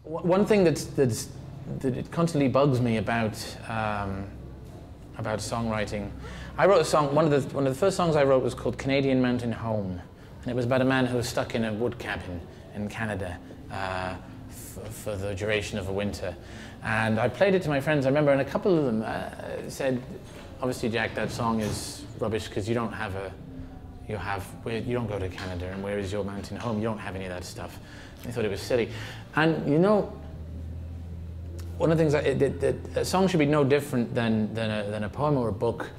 One thing that it constantly bugs me about songwriting. I wrote a song. One of the first songs I wrote was called "Canadian Mountain Home," and it was about a man who was stuck in a wood cabin in Canada for the duration of a winter. And I played it to my friends. I remember, and a couple of them said, "Obviously, Jack, that song is rubbish because you don't have a, you don't go to Canada, and where is your mountain home? You don't have any of that stuff." And they thought it was silly. And you know, one of the things a song should be no different than a poem or a book,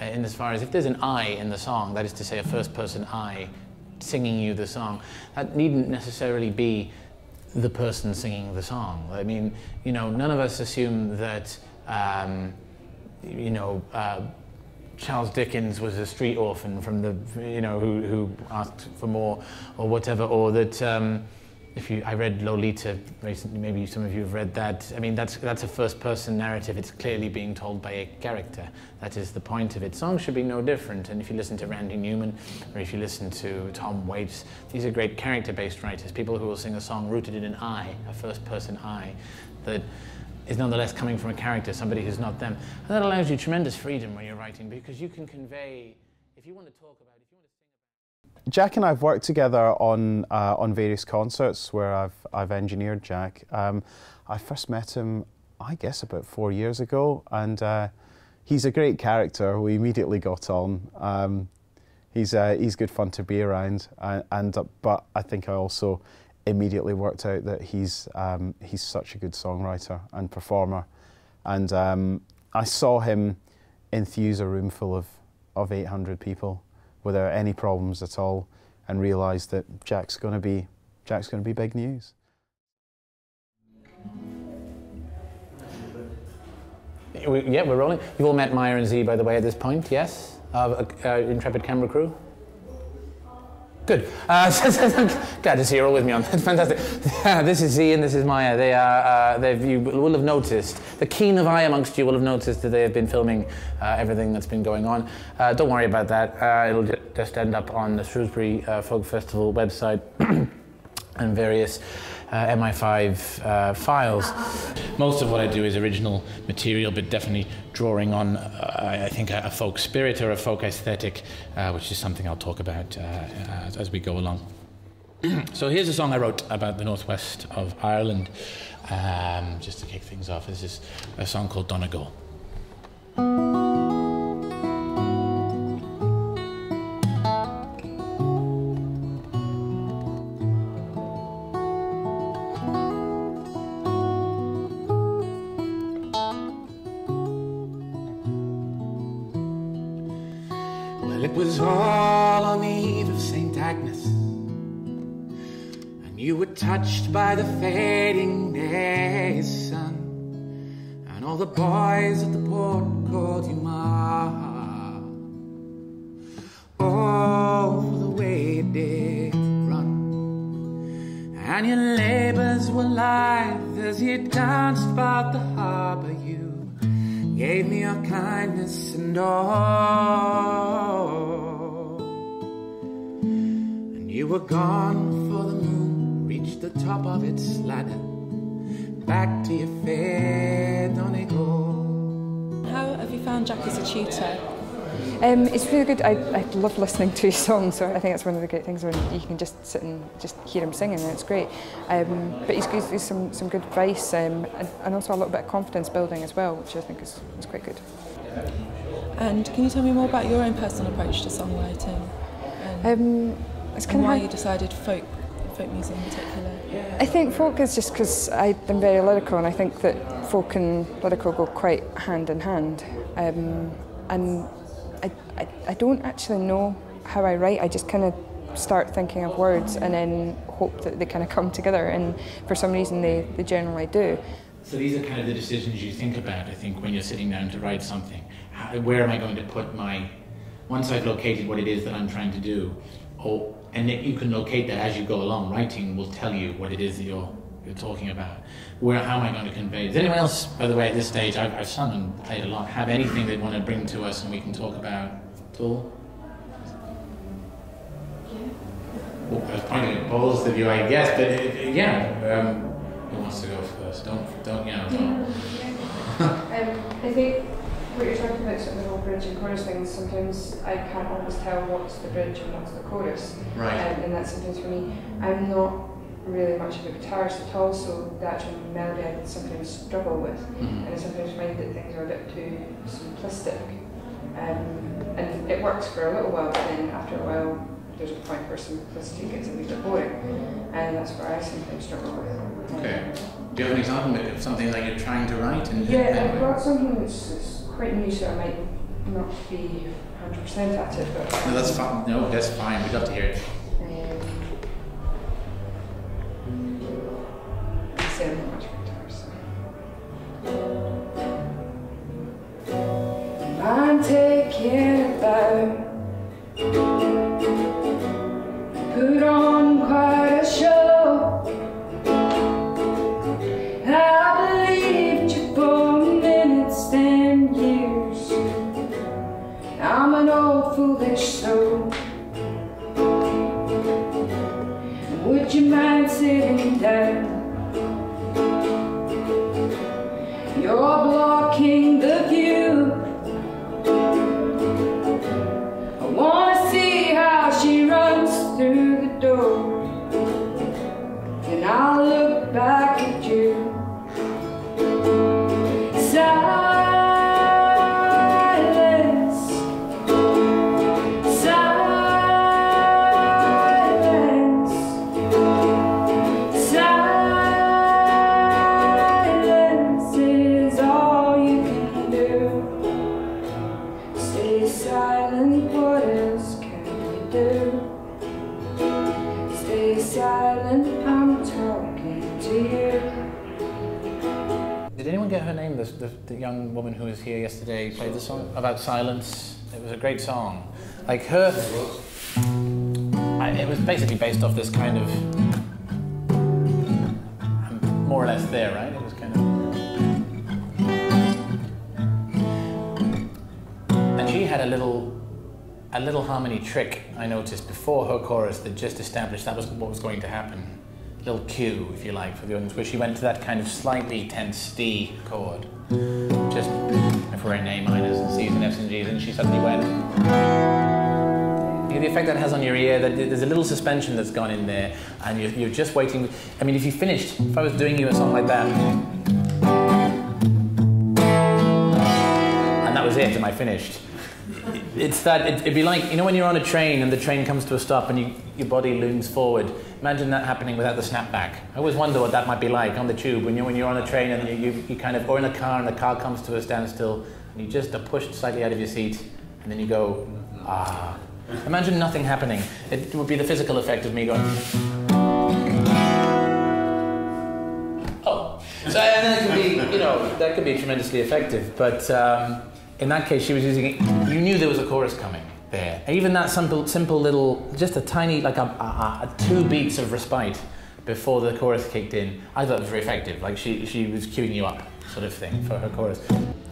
in as far as if there's an I in the song, that is to say, a first-person I singing you the song, that needn't necessarily be the person singing the song. I mean, you know, none of us assume that, you know, Charles Dickens was a street orphan from the, you know, who asked for more or whatever, or that I read Lolita recently, maybe some of you have read that. I mean, that's a first-person narrative. It's clearly being told by a character. That is the point of it. Songs should be no different. And if you listen to Randy Newman, or if you listen to Tom Waits, these are great character-based writers, people who will sing a song rooted in an I, a first-person I, that is nonetheless coming from a character, somebody who's not them. And that allows you tremendous freedom when you're writing, because you can convey, if you want to talk about, if you want to sing about. Jack and I have worked together on various concerts where I've engineered Jack. I first met him, I guess, about 4 years ago, and he's a great character. We immediately got on. He's good fun to be around, but I think I also immediately worked out that he's such a good songwriter and performer. And I saw him enthuse a room full of 800 people without any problems at all, and realised that Jack's going to be big news. Yeah, we're rolling. You've all met Maya and Z, by the way, at this point, yes? Intrepid camera crew? Good. Glad to see you're all with me on that. Fantastic. This is Z and this is Maya. They are, you will have noticed, the keen of eye amongst you will have noticed that they have been filming everything that's been going on. Don't worry about that. It'll just end up on the Shrewsbury Folk Festival website and various MI5 files. Most of what I do is original material, but definitely drawing on, I think, a folk spirit or a folk aesthetic, which is something I'll talk about as we go along. So here's a song I wrote about the northwest of Ireland, just to kick things off. This is a song called Donagle. Well, it was all on the eve of St. Agnes, and you were touched by the fading day's sun, and all the boys at the port called you Ma. Oh, for the way it did run, and your labours were lithe as you danced about the harbour. You gave me your kindness and all, and you were gone before the moon reached the top of its ladder, back to your fair Donagle. How have you found Jack as a tutor? It's really good. I love listening to his songs, so I think that's one of the great things when you can just sit and just hear him singing, and it's great. But he's some good advice and also a little bit of confidence building as well, which I think is quite good. And can you tell me more about your own personal approach to songwriting? It's kind and of why you decided folk music in particular? I think folk is just because I'm very lyrical, and I think that folk and lyrical go quite hand in hand. And I don't actually know how I write. I just kind of start thinking of words and then hope that they kind of come together, and for some reason they generally do. So these are kind of the decisions you think about, I think, when you're sitting down to write something. Where am I going to put my, once I've located what it is that I'm trying to do, and you can locate that as you go along. Writing will tell you what it is that you're talking about. How am I going to convey? Does anyone else, by the way, at this stage, I've sung and played a lot, have anything they want to bring to us and we can talk about at all? Well, I was pointing at both of you, I guess, but Who wants to go first? Don't you know. I think what you're talking about, sort of the whole bridge and chorus thing, sometimes I can't always tell what's the bridge and what's the chorus. Right. And that's sometimes for me. I'm not really much of a guitarist at all, so the actual melody I sometimes struggle with, and I sometimes find that things are a bit too simplistic. And it works for a little while, but then after a while there's a point where simplicity gets a bit boring, and that's where I sometimes struggle with. Okay. Do you have an example of something that you're trying to write? Yeah, I've got something that's quite new, so I might not be 100% at it, but... No, that's fine. No, that's fine. We'd love to hear it. I say I'm not much for guitar, so... I'm taking a bow, put on quite a show. I believed you for minutes and years. I'm an old foolish soul. Would you mind sitting down? You're blocking the view. I wanna see how she runs through the door, and I'll look back at you. Silence, silence, silence is all you can do. Stay silent, what else can you do? Stay silent, I'm talking to you. Did anyone get her name? The young woman who was here yesterday played the song about silence. It was a great song. Like her, it was basically based off this kind of, I'm more or less there, right? It was kind of, and she had a little harmony trick I noticed before her chorus that just established that was what was going to happen. Little cue, if you like, for the audience, where she went to that kind of slightly tense D chord, just if we're in A minors and C's and F's and G's, and she suddenly went. You know the effect that has on your ear, that there's a little suspension that's gone in there, and you're just waiting. I mean, if you finished, if I was doing you a song like that, and that was it, and I finished. It's that, it'd be like, you know when you're on a train and the train comes to a stop and your body looms forward. Imagine that happening without the snapback. I always wonder what that might be like on the tube when you're on a train and you kind of, or in a car and the car comes to a standstill and you just are pushed slightly out of your seat and then you go, ah. Imagine nothing happening. It would be the physical effect of me going, oh. So and that could be, you know, that could be tremendously effective, but in that case, she was using it. You knew there was a chorus coming there. And even that simple little, just a tiny, like a 2 beats of respite before the chorus kicked in. I thought it was very effective. Like she was queuing you up, sort of thing, for her chorus.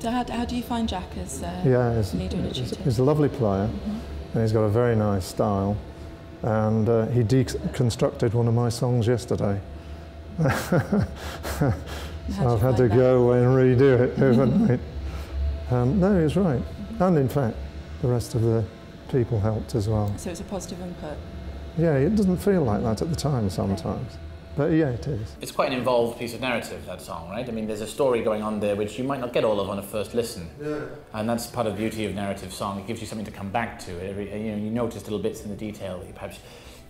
So how do you find Jack as leader and tutor? He's a lovely player, and he's got a very nice style. And he deconstructed one of my songs yesterday. So I've had to go away and redo it overnight. No, he was right. And in fact, the rest of the people helped as well. So it's a positive input? Yeah, it doesn't feel like that at the time sometimes. But yeah, it is. It's quite an involved piece of narrative, that song, right? I mean, there's a story going on there which you might not get all of on a first listen. Yeah. And that's part of the beauty of narrative song. It gives you something to come back to. You notice little bits in the detail that perhaps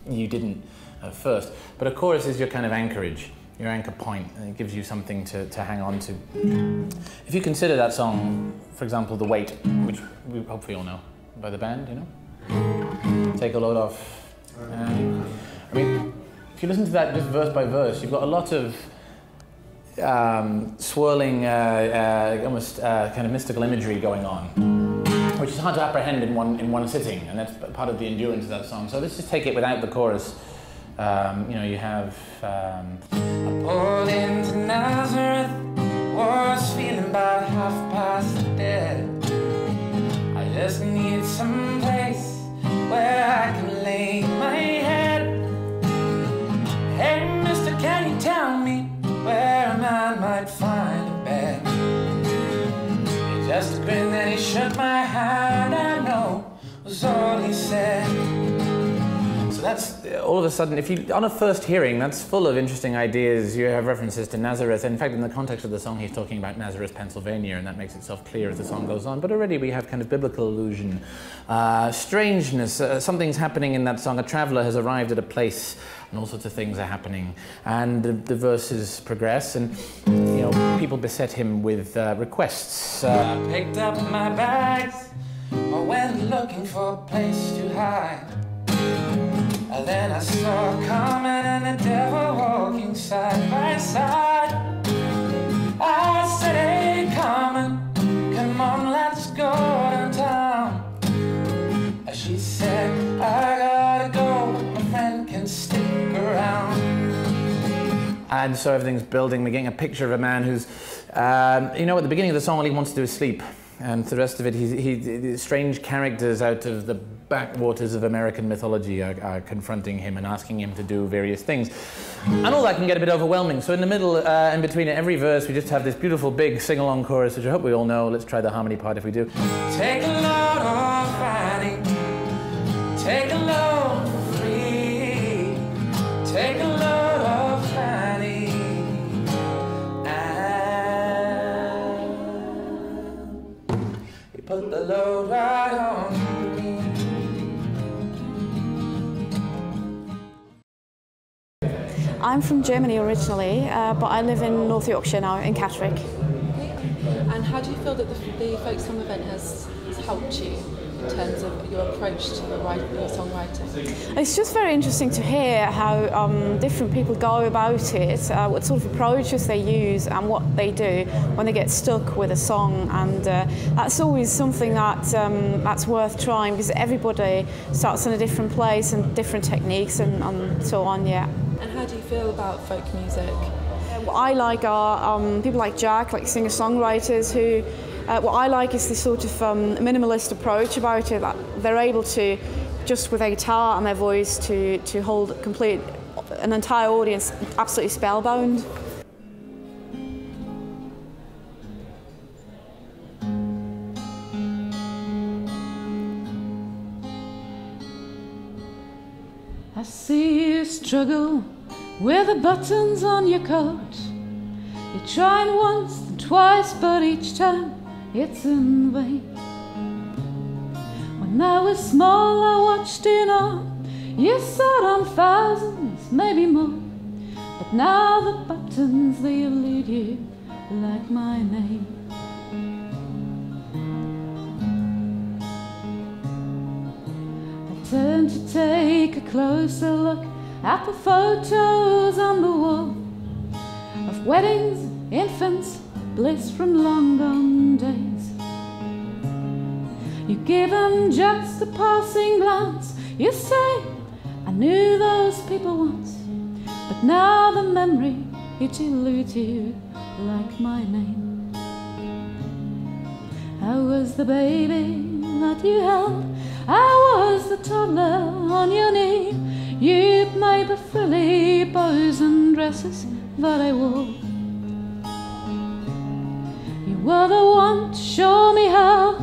you didn't at first. But a chorus is your kind of anchorage, your anchor point, and it gives you something to hang on to. If you consider that song, for example, The Weight, which we hopefully all know, by the band, you know? Take a Load Off. I mean, if you listen to that just verse by verse, you've got a lot of swirling, almost kind of mystical imagery going on, which is hard to apprehend in one sitting, and that's part of the endurance of that song. So let's just take it without the chorus. You know, you have... I pulled into Nazareth, was feeling about 5:30 dead. I just need some place where I can lay my head. Hey, mister, can you tell me where was all he said. So that's all of a sudden, if you, on a first hearing, that's full of interesting ideas. You have references to Nazareth. In fact, in the context of the song, he's talking about Nazareth, Pennsylvania, and that makes itself clear as the song goes on. But already we have kind of biblical allusion, strangeness. Something's happening in that song. A traveller has arrived at a place, and all sorts of things are happening. And the verses progress, and you know, people beset him with requests. I picked up my bags, I went looking for a place to hide. And then I saw Carmen and the devil walking side by side. I said, hey Carmen, come on, let's go downtown. And she said, I gotta go, but my friend can stick around. And so everything's building. We're getting a picture of a man who's, you know, at the beginning of the song, all he wants to do is sleep. And for the rest of it, strange characters out of the backwaters of American mythology are confronting him and asking him to do various things. And all that can get a bit overwhelming. So in the middle, in between every verse, we just have this beautiful big sing-along chorus, which I hope we all know. Let's try the harmony part if we do. Take a load off Friday, take a load for free, take a load off Friday, and you put the load right on me. I'm from Germany originally, but I live in North Yorkshire now, in Catterick. And how do you feel that the folk song event has helped you in terms of your approach to your songwriting? It's just very interesting to hear how different people go about it, what sort of approaches they use and what they do when they get stuck with a song, and that's always something that's worth trying, because everybody starts in a different place and different techniques and so on, yeah. And how do you feel about folk music? What I like are people like Jack, like singer-songwriters who, what I like is this sort of minimalist approach about it, that they're able to, just with a guitar and their voice, to hold an entire audience absolutely spellbound. I see you struggle with the buttons on your coat. You're trying once and twice, but each time it's in vain. When I was small, I watched in awe. You sawed on thousands, maybe more. But now the buttons, they elude you like my name. Turn to take a closer look at the photos on the wall of weddings, infants, bliss from long gone days. You give them just a passing glance. You say, I knew those people once, but now the memory, it eludes you like my name. I was the baby that you held, I was the toddler on your knee. You made the frilly bows and dresses that I wore. You were the one to show me how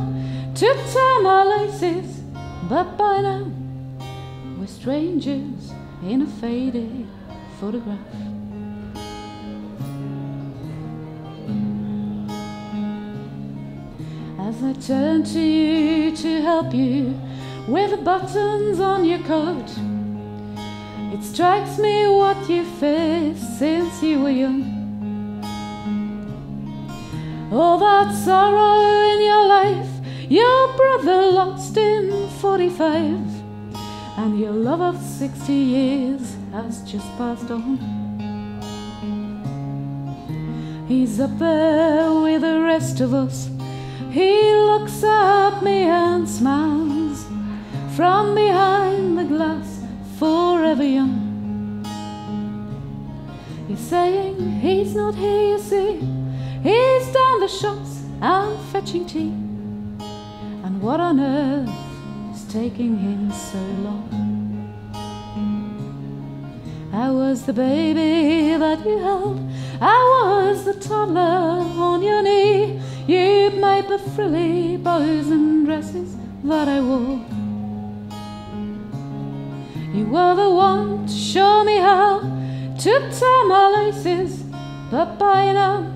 to tie my laces, but by now we're strangers in a faded photograph. As I turn to you to help you with the buttons on your coat, it strikes me what you faced since you were young. All that sorrow in your life, your brother lost in 45, and your love of 60 years has just passed on. He's up there with the rest of us. He looks at me and smiles from behind the glass, forever young. He's saying he's not here, you see. He's down the shops and fetching tea. And what on earth is taking him so long? I was the baby that you held, I was the toddler on your knee. You made the frilly bows and dresses that I wore. You were the one to show me how to tie my laces, but by now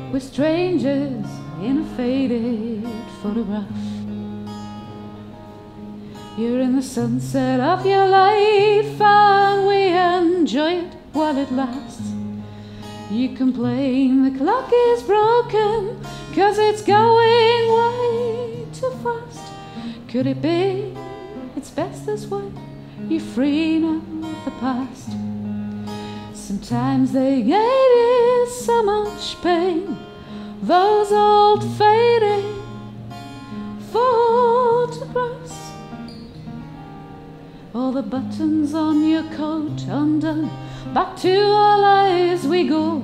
we're strangers in a faded photograph. You're in the sunset of your life and we enjoy it while it lasts. You complain the clock is broken 'cause it's going way too fast. Could it be it's best this way? You're free now of the past. Sometimes they gave you so much pain, those old faded photographs. All the buttons on your coat undone, back to our lives we go.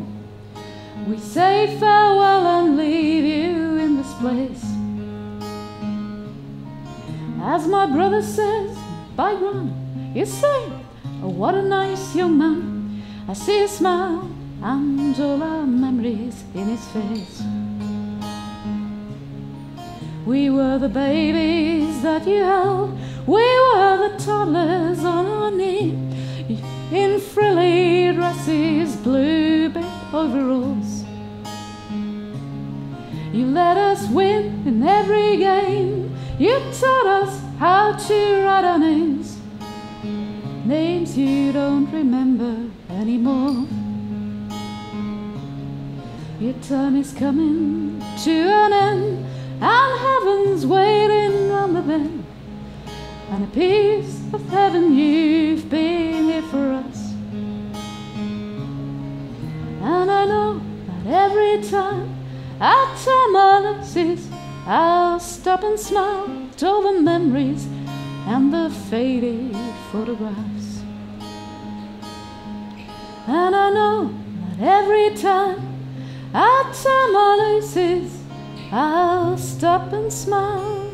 We say farewell and leave you in this place. As my brother says, bygone, you say, oh, what a nice young man. I see a smile and all our memories in his face. We were the babies that you held, we were the toddlers on our knee, in frilly dresses, blue bib overalls. You let us win in every game, you taught us how to write our names, names you don't remember anymore. Your time is coming to an end, and heaven's waiting on the bend, and a piece of heaven you've been here for us. And I know that every time I tie my laces, I'll stop and smile at all the memories and the faded photographs. And I know that every time I tie my laces, I'll stop and smile.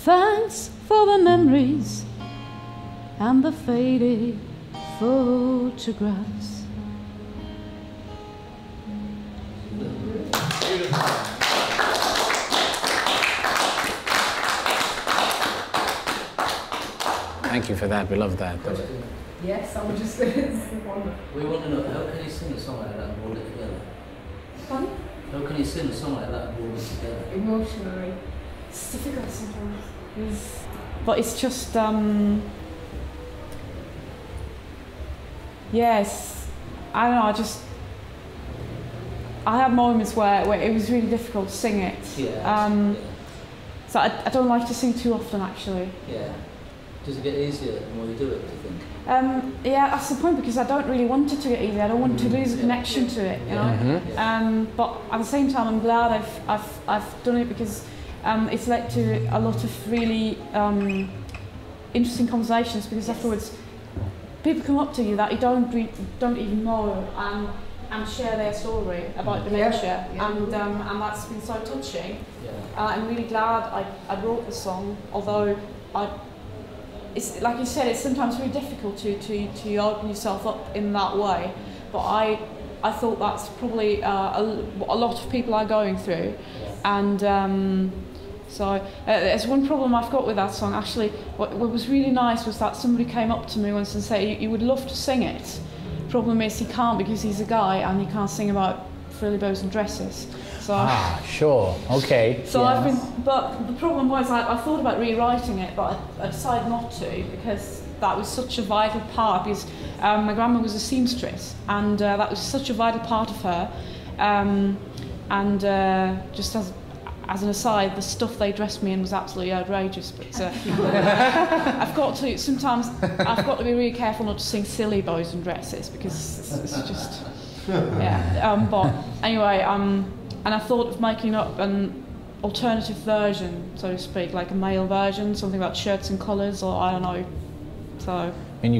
Thanks for the memories and the faded photographs. Thank you for that. We love that. Yes, I was just going to say one. We want to know, how can you sing a song like that and hold it together? Funny? How can you sing a song like that and hold it together? Emotionally. It's difficult sometimes. But it's just, yes, I don't know, I have moments where it was really difficult to sing it. Yeah. So I don't like to sing too often, actually. Yeah. Does it get easier the more you do it, do you think? Yeah, that's the point, because I don't really want it to get easier. I don't want to lose a connection to it, you know. But at the same time, I'm glad I've done it, because it's led to a lot of really interesting conversations. Because afterwards, people come up to you that you don't even know and share their story about dementia, and that's been so touching. I'm really glad I wrote the song, although it's like you said, it's sometimes really difficult to open yourself up in that way. But I thought that's probably a lot of people are going through, and so there's one problem I've got with that song. Actually, what was really nice was that somebody came up to me once and said, "You would love to sing it. Problem is he can't, because he's a guy and he can't sing about frilly bows and dresses." So sure, okay. So but the problem was I thought about rewriting it, but I decided not to, because that was such a vital part. Because my grandma was a seamstress, and that was such a vital part of her. Just as an aside, the stuff they dressed me in was absolutely outrageous. But I've got to be really careful not to sing silly bows and dresses, because it's just but anyway, and I thought of making up an alternative version, so to speak, like a male version, something about shirts and collars, or I don't know. So I mean,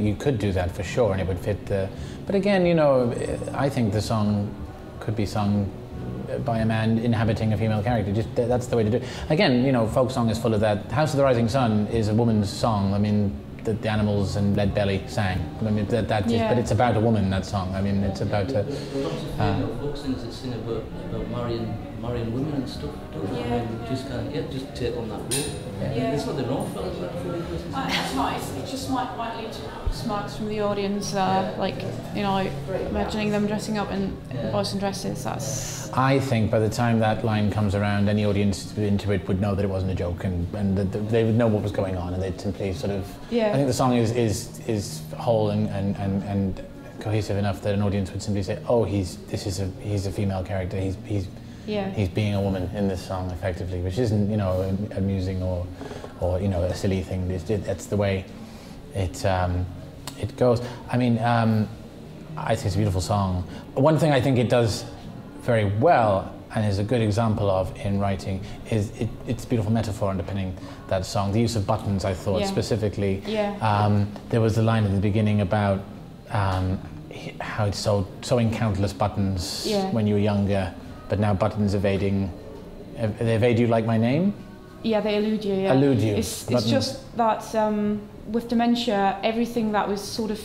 you could do that for sure, and it would fit the. But again, you know, I think the song could be sung by a man inhabiting a female character. Just that's the way to do it. Again, you know, folk song is full of that. House of the Rising Sun is a woman's song. I mean, the Animals and Lead Belly sang. I mean, but it's about a woman, that song. I mean, it's about a... There are lots of female folk singers that sing about marrying marrying women and stuff, don't they? Yeah. I mean, just kind of, just take on that role. Yeah. It's not the wrong fellas, right? It's nice. It just might lead to smirks from the audience, like, you know, imagining them dressing up in boys and dresses. That's. I think by the time that line comes around, any audience into it would know that it wasn't a joke, and that they would know what was going on, and they'd simply sort of. Yeah. I think the song is whole and cohesive enough that an audience would simply say, "Oh, he's a female character. He's being a woman in this song, effectively," which isn't, you know, amusing or you know, a silly thing. That's the way it goes. I mean, I think it's a beautiful song. One thing I think it does very well, and is a good example of in writing, is it's a beautiful metaphor underpinning that song. The use of buttons, I thought, specifically. Yeah. There was a line at the beginning about how it's sewing countless buttons when you were younger, but now buttons they evade you like my name? Yeah, they elude you. Yeah. Elude you. It's just that with dementia, everything that was sort of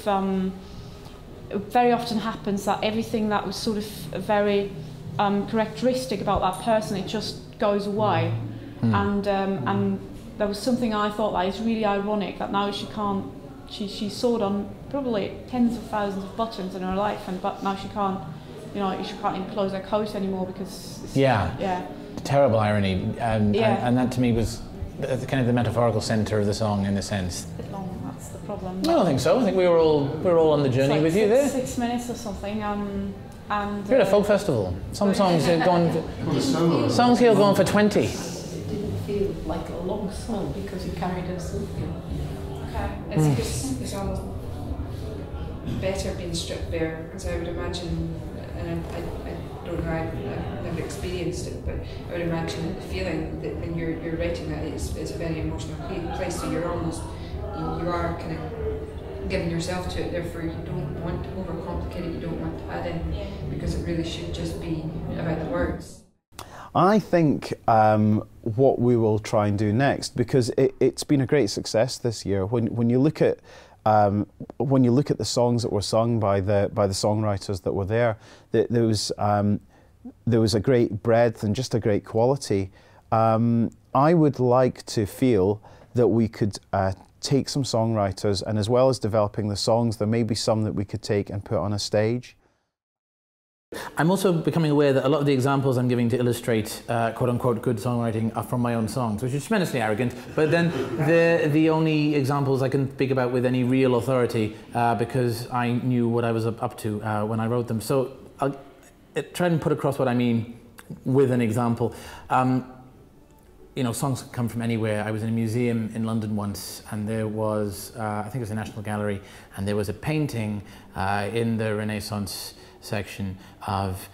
very often happens that everything that was sort of very characteristic about that person, it just goes away. And there was something I thought that is really ironic, that now she can't. She's sewed on probably tens of thousands of buttons in her life, but now she can't. You know, she can't even close her coat anymore because. Terrible irony, and that to me was kind of the metaphorical centre of the song, in a sense. A bit long, that's the problem. I don't think so. I think we were all on the journey with you there. 6 minutes or something, and. You're at a folk festival. Some songs are going. Songs here are going for 20. It didn't feel like a long song because you carried us with you. Okay, it's almost better being stripped bare, because I would imagine, and I don't know, I've never experienced it, but I would imagine the feeling that when you're writing that it's a very emotional place, so you're almost, you are kind of giving yourself to it, therefore you don't want to overcomplicate it, you don't want to add in, because it really should just be about the words. I think what we will try and do next, because it's been a great success this year. When you look at the songs that were sung by the songwriters that were there, there was a great breadth and just a great quality. I would like to feel that we could take some songwriters, and as well as developing the songs, there may be some that we could take and put on a stage. I'm also becoming aware that a lot of the examples I'm giving to illustrate quote-unquote good songwriting are from my own songs, which is tremendously arrogant, but then they're the only examples I can speak about with any real authority because I knew what I was up to when I wrote them. So I'll try and put across what I mean with an example. You know, songs come from anywhere. I was in a museum in London once, and there was, I think it was the National Gallery, and there was a painting in the Renaissance section of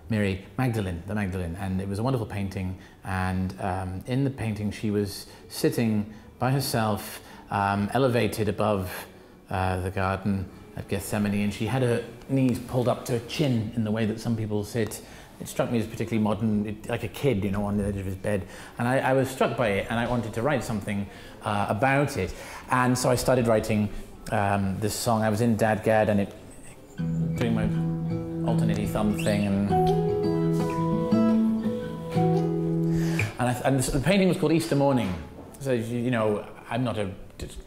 Mary Magdalene, the Magdalene, and it was a wonderful painting, and in the painting she was sitting by herself, elevated above the garden at Gethsemane, and she had her knees pulled up to her chin in the way that some people sit. It struck me as particularly modern, like a kid, you know, on the edge of his bed. And I was struck by it, and I wanted to write something about it. And so I started writing this song. I was in Dadgad, and doing my alternate thumb thing, and the painting was called Easter Morning. So, you know, I'm not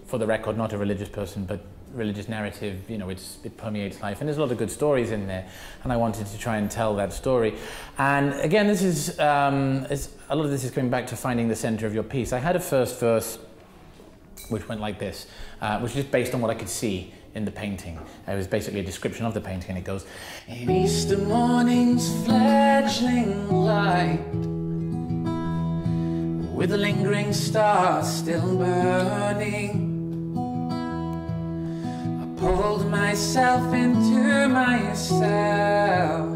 for the record, not a religious person, but religious narrative, you know, it permeates life, and there's a lot of good stories in there, and I wanted to try and tell that story. And again, this is a lot of this is coming back to finding the center of your piece. I had a first verse which went like this, which is just based on what I could see in the painting. It was basically a description of the painting, and it goes, "In Easter morning's fledgling light, with the lingering stars still burning, pulled myself into myself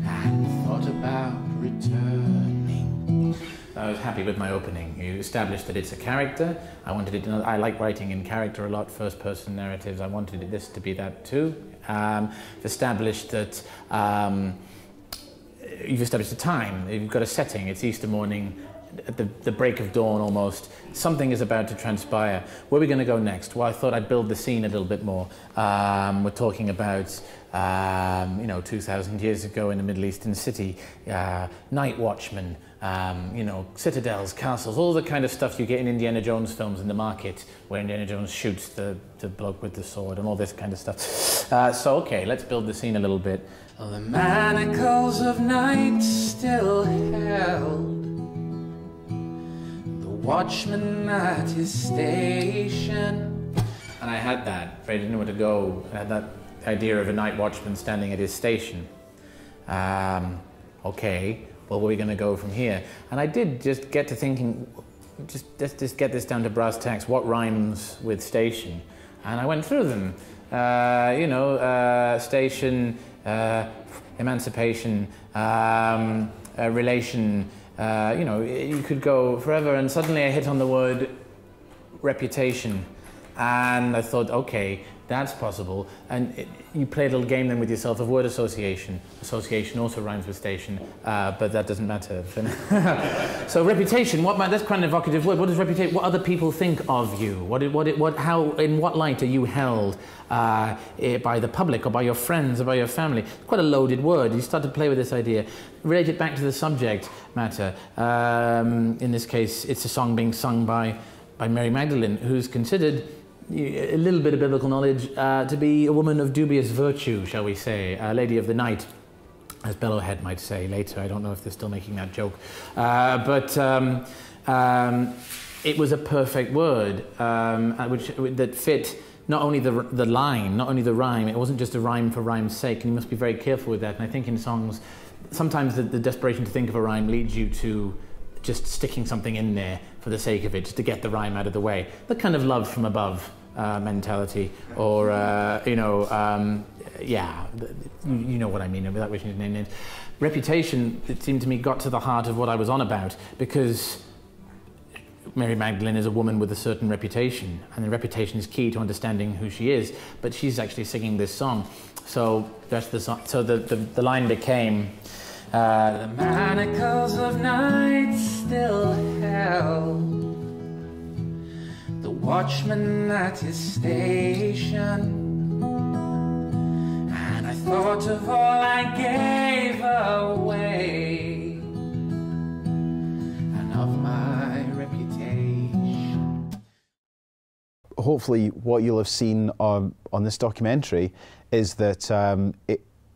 and thought about returning." I was happy with my opening. You established that it's a character. I wanted it. I like writing in character a lot, first-person narratives. I wanted this to be that too. Established that you've established a time. You've got a setting. It's Easter morning. at the break of dawn almost, something is about to transpire. Where are we going to go next? Well, I thought I'd build the scene a little bit more. We're talking about, 2,000 years ago in a Middle Eastern city, night watchmen, citadels, castles, all the kind of stuff you get in Indiana Jones films in the market, where Indiana Jones shoots the bloke with the sword and all this kind of stuff. So, okay, let's build the scene a little bit. Oh, the manacles of night still held, the watchman at his station. And I had that, but I didn't know where to go. I had that idea of a night watchman standing at his station. Okay, well, where are we going to go from here? And I did just get to thinking, let's just get this down to brass tacks, what rhymes with station? And I went through them. Station, emancipation, relation, you could go forever, and suddenly I hit on the word reputation, and I thought, okay, that's possible. And you play a little game then with yourself of word association. Association also rhymes with station, but that doesn't matter. So reputation, that's quite an evocative word. What does reputation, what other people think of you? How, in what light are you held by the public or by your friends or by your family? It's quite a loaded word. You start to play with this idea. Relate it back to the subject matter. In this case, it's a song being sung by Mary Magdalene, who's considered a little bit of biblical knowledge to be a woman of dubious virtue, shall we say, a lady of the night, as Bellowhead might say later. I don't know if they're still making that joke. But it was a perfect word that fit not only the line, not only the rhyme. It wasn't just a rhyme for rhyme's sake, and you must be very careful with that. And I think in songs, sometimes the desperation to think of a rhyme leads you to just sticking something in there for the sake of it, just to get the rhyme out of the way. The kind of love from above mentality, or you know what I mean, without wishing to name names. Reputation, it seemed to me, got to the heart of what I was on about, because Mary Magdalene is a woman with a certain reputation, and the reputation is key to understanding who she is, but she's actually singing this song. So that's the song. So the line became, the manacles of night still held, the watchman at his station, and I thought of all I gave away, and of my reputation. Hopefully what you'll have seen on this documentary is that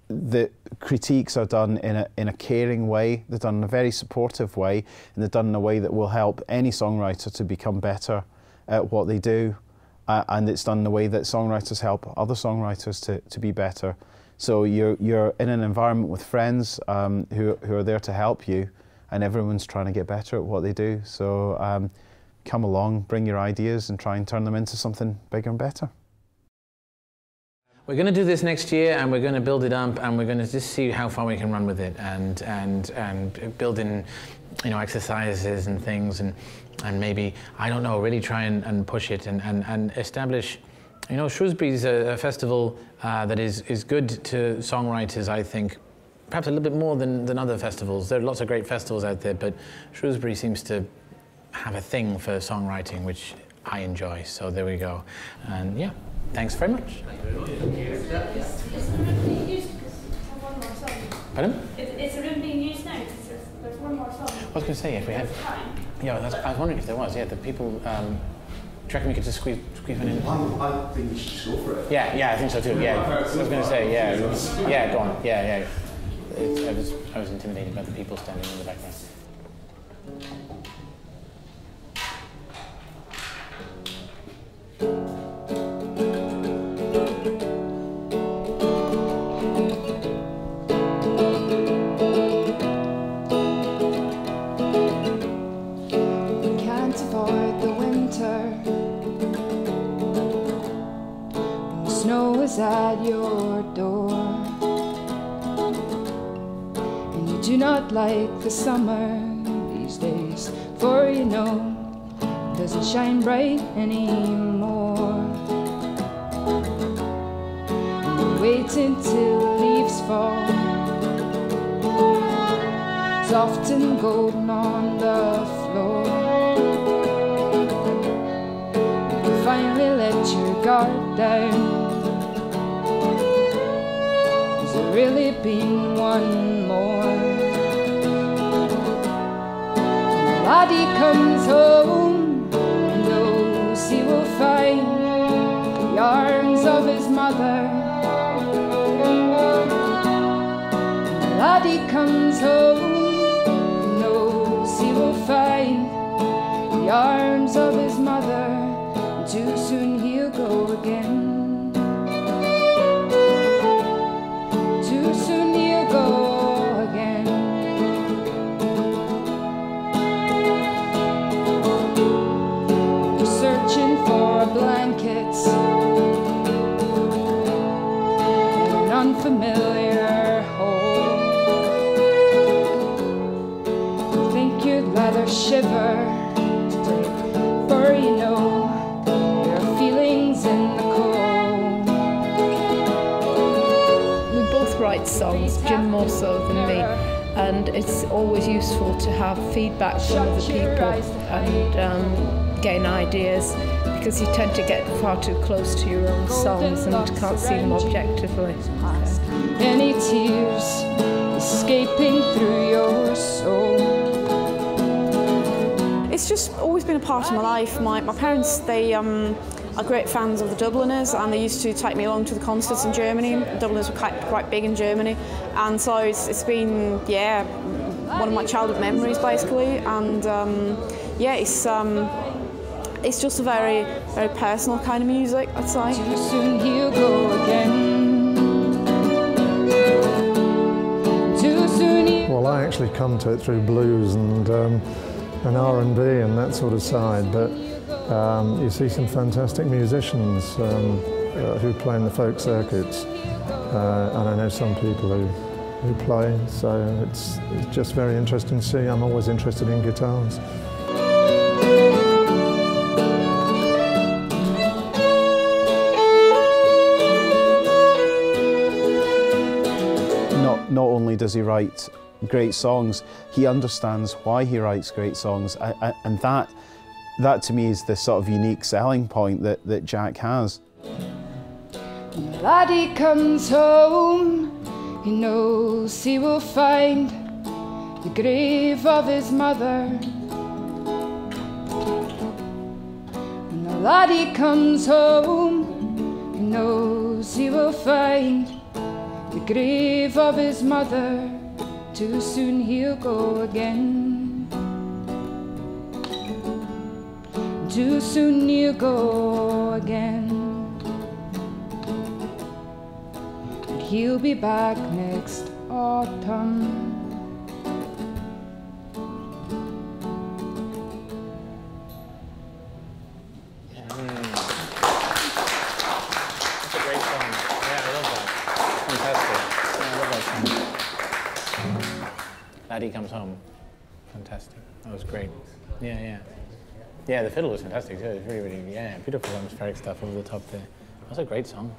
the critiques are done in a caring way, they're done in a very supportive way, and they're done in a way that will help any songwriter to become better at what they do, and it's done in a way that songwriters help other songwriters to be better. So you're in an environment with friends who are there to help you, and everyone's trying to get better at what they do. So come along, bring your ideas and try and turn them into something bigger and better. We're going to do this next year, and we're going to build it up, and we're going to just see how far we can run with it, and build in, exercises and things, and maybe, I don't know, really try and push it and establish. Shrewsbury's a festival that is good to songwriters, I think, perhaps a little bit more than other festivals. There are lots of great festivals out there, but Shrewsbury seems to have a thing for songwriting, which I enjoy. So there we go, and yeah. Thanks very much. Pardon? Is the room being used now? Because there's one more song. I was going to say, if we have... Yeah, I was wondering if there was. Yeah, the people... do you reckon we could just squeeze one in? I think we should just go for it. Yeah, I think so too. Yeah, I was going to say, yeah, go on. Yeah. I was intimidated by the people standing in the background. At your door, and you do not like the summer these days, for it doesn't shine bright anymore. And you wait until leaves fall, soft and golden on the floor. floor. You finally let your guard down. Has there really been one more? And the laddie comes home, he knows he will find the arms of his mother. The laddie comes home, he knows he will find the arms of his mother, and too soon he'll go again. Too soon he'll go again. You're searching for a blanket in an unfamiliar hole. You think you'd rather shiver today, for you know there are feelings in the cold. We both write songs, Jim more so than me, and it's always useful to have feedback from other people and gain ideas, because you tend to get far too close to your own songs and can't see them objectively. Any tears escaping through your soul? It's just always been a part of my life. My parents, they are great fans of the Dubliners, and they used to take me along to the concerts in Germany. The Dubliners were quite big in Germany, and so it's been, yeah, one of my childhood memories basically. And yeah, it's just a very, very personal kind of music, I'd say. Too soon he'll go again. Too soon he'll... Well, I actually come to it through blues and R&B and that sort of side, but you see some fantastic musicians who play in the folk circuits, and I know some people who play, so it's just very interesting to see. I'm always interested in guitars. Not only does he write great songs, he understands why he writes great songs, and that to me is the sort of unique selling point that Jack has. When the laddie comes home, he knows he will find the grave of his mother. When the laddie comes home, he knows he will find the grave of his mother. Too soon he'll go again. Too soon he'll go again. But he'll be back next autumn. That's a great song. Yeah, I love that. Fantastic. Yeah, I love that song. Laddie Comes Home. Fantastic. That was great. Yeah, yeah. Yeah, the fiddle was fantastic too. It was really, really, yeah, beautiful atmospheric stuff over the top there. That's a great song.